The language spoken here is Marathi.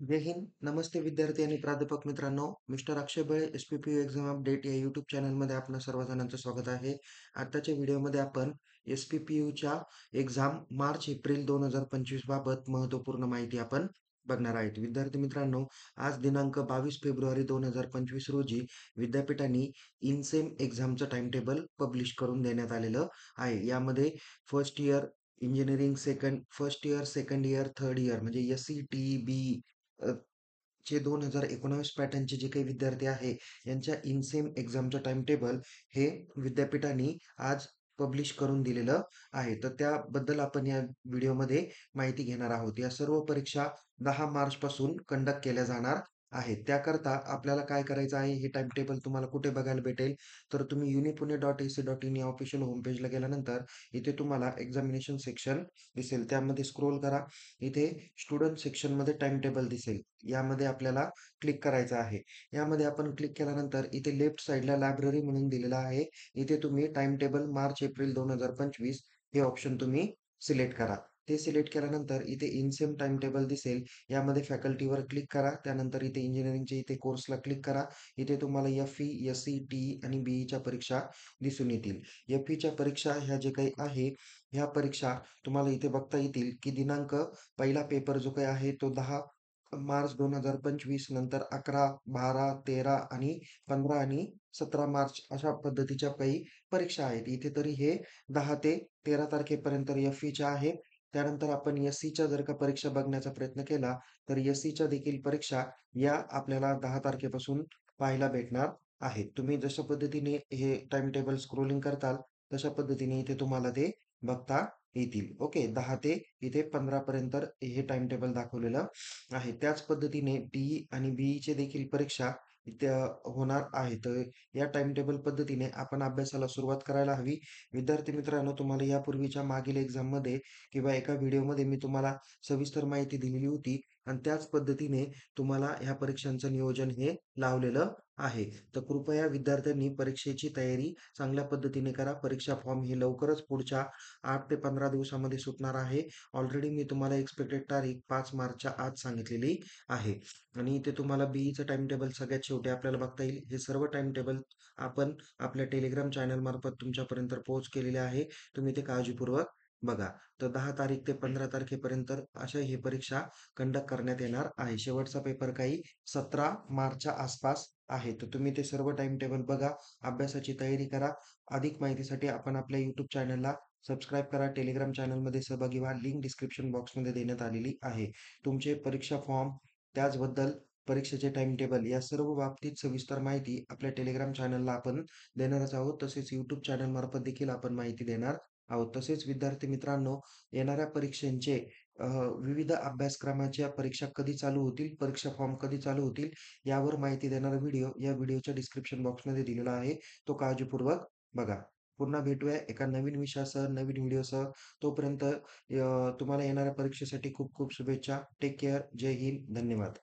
जय हिंद. नमस्ते विद्यार्थी आणि प्राध्यापक मित्रांनो. मिस्टर अक्षय बळे एस-पी-पी-यू एक्झाम अपडेट या यूट्यूब चॅनलमध्ये आपणा सर्वजणांचं स्वागत आहे. आताच्या व्हिडिओमध्ये आपण एस-पी-पी-यूच्या एक्झाम मार्च-एप्रिल 2025 बाबत महत्त्वपूर्ण माहिती आपण बघणार आहेत. विद्यार्थी मित्रांनो, आज दिनांक 22 फेब्रुवारी 2025 रोजी विद्यापीठाने इनसेम एक्झामचं टाइमटेबल पब्लिश करून देण्यात आलेलं आहे. यामध्ये first year engineering first year, second year, third year म्हणजे एस-सी, टी-ई, बी चे 2019 पॅटर्नचे जे काही विद्यार्थी आहे यांच्या इनसेम एक्झामचं टाइमटेबल हे विद्यापीठाने आज पब्लिश करून दिलेलं आहे. तर त्याबद्दल आपण या व्हिडिओमध्ये माहिती घेणार आहोत. या सर्व परीक्षा 10 मार्चपासून कंडक्ट केल्या जाणार आहेत. त्याकरता आपल्याला काय करायचं आहे, हे टाइमटेबल तुम्हाला कुठे बघायला भेटेल, तर तुम्ही unipune.ac.in या ऑफिशियल होम पेजला गेल्यानंतर इथे तुम्हाला एक्झामिनेशन सेक्शन दिसेल. त्यामध्ये स्क्रोल करा. इथे स्टुडंट सेक्शनमध्ये टाइमटेबल दिसेल. यामध्ये आपल्याला क्लिक करायचं आहे. यामध्ये आपण क्लिक केल्यानंतर इथे लेफ्ट साइडला लायब्ररी म्हणून दिलेलं आहे. इथे तुम्ही टाइम टेबल मार्च-एप्रिल 2025 हे ऑप्शन तुम्ही सिलेक्ट करा. ते सिलेक्ट केल्यानंतर इथे इनसेम टाइम टेबल दिसेल. यामध्ये फॅकल्टीवर क्लिक करा. त्यानंतर इथे इंजिनिअरिंगच्या इथे कोर्सला क्लिक करा. इथे तुम्हाला एफ-ई, एस-सी, टी-ई आणि बी-ईच्या परीक्षा दिसून येतील. एफ-ईच्या परीक्षा ह्या जे काही आहे, ह्या परीक्षा तुम्हाला इथे बघता येतील, की दिनांक पहिला पेपर जो काही आहे तो 10 मार्च 2025 नंतर 11, 12, 13 आणि 15 आणि 17 मार्च अशा पद्धतीच्या काही परीक्षा आहेत. इथे तरी हे 10 ते 13 तारखेपर्यंत एफ-ईच्या आहे. त्यानंतर आपण एस-सीच्या जर का परीक्षा बघण्याचा प्रयत्न केला, तर एस-सीच्या देखील परीक्षा या आपल्याला 10 तारखेपासून पाहायला भेटणार आहेत. तुम्ही जशा पद्धतीने हे टाईम टेबल स्क्रोलिंग करताल, तशा पद्धतीने इथे तुम्हाला ते बघता येतील. ओके. 10 ते इथे 15 पर्यंत हे टाइम टेबल दाखवलेलं आहे. त्याच पद्धतीने टी आणि बी-ईचे देखील परीक्षा इथे होणार आहे. तर या टाइम टेबल पद्धतीने आपण अभ्यासाला सुरुवात करायला हवी. विद्यार्थी मित्रांनो, तुम्हाला यापूर्वीच्या मागील एक्झाममध्ये किंवा एका व्हिडिओमध्ये मी तुम्हाला सविस्तर माहिती दिलेली होती आणि त्याच पद्धतीने तुम्हाला ह्या परीक्षांचं नियोजन हे लावलेलं आहे. तर कृपया विद्यार्थ्यांनी परीक्षेची तयारी चांगल्या पद्धतीने करा. परीक्षा फॉर्म हे लवकरच पुढच्या 8 ते 15 दिवसामध्ये सुटणार आहे. ऑलरेडी मी तुम्हाला एक्सपेक्टेड तारीख 5 मार्चच्या आत सांगितलेली आहे. आणि इथे तुम्हाला बी-ईचं टाईम टेबल सगळ्यात शेवटी आपल्याला बघता येईल. हे सर्व टाईम टेबल आपण आपल्या टेलिग्राम चॅनलमार्फत तुमच्यापर्यंत पोहोच केलेले आहे. तुम्ही ते काळजीपूर्वक बघा. तर 10 तारीख ते 15 तारखेपर्यंत अशा ही परीक्षा कंडक्ट करण्यात येणार आहे. शेवटचा पेपर काही 17 मार्चच्या आसपास आहे. तर तुम्ही ते सर्व टाईम टेबल बघा. अभ्यासाची तयारी करा. अधिक माहितीसाठी आपण आपल्या YouTube चॅनलला सबस्क्राईब करा. टेलिग्राम चॅनलमध्ये सहभागी व्हा. लिंक डिस्क्रिप्शन बॉक्समध्ये देण्यात आलेली आहे. तुमचे परीक्षा फॉर्म, त्याचबद्दल परीक्षेचे टाइम टेबल या सर्व बाबतीत सविस्तर माहिती आपल्या टेलिग्राम चॅनलला आपण देणारच आहोत. तसेच YouTube चॅनलमार्फत देखील आपण माहिती देणार आहोत. तसेच विद्यार्थी मित्रांनो, येणाऱ्या परीक्षांचे विविध अभ्यासक्रमाच्या परीक्षा कधी चालू होतील, परीक्षा फॉर्म कधी चालू होतील, यावर माहिती देणारा व्हिडिओ या व्हिडिओच्या डिस्क्रिप्शन बॉक्समध्ये दिलेला आहे. तो काळजीपूर्वक बघा. पुन्हा भेटूया एका नवीन विषयासह, नवीन व्हिडिओसह. तोपर्यंत तुम्हाला येणाऱ्या परीक्षेसाठी खूप खूप शुभेच्छा. Take care. जय हिंद. धन्यवाद.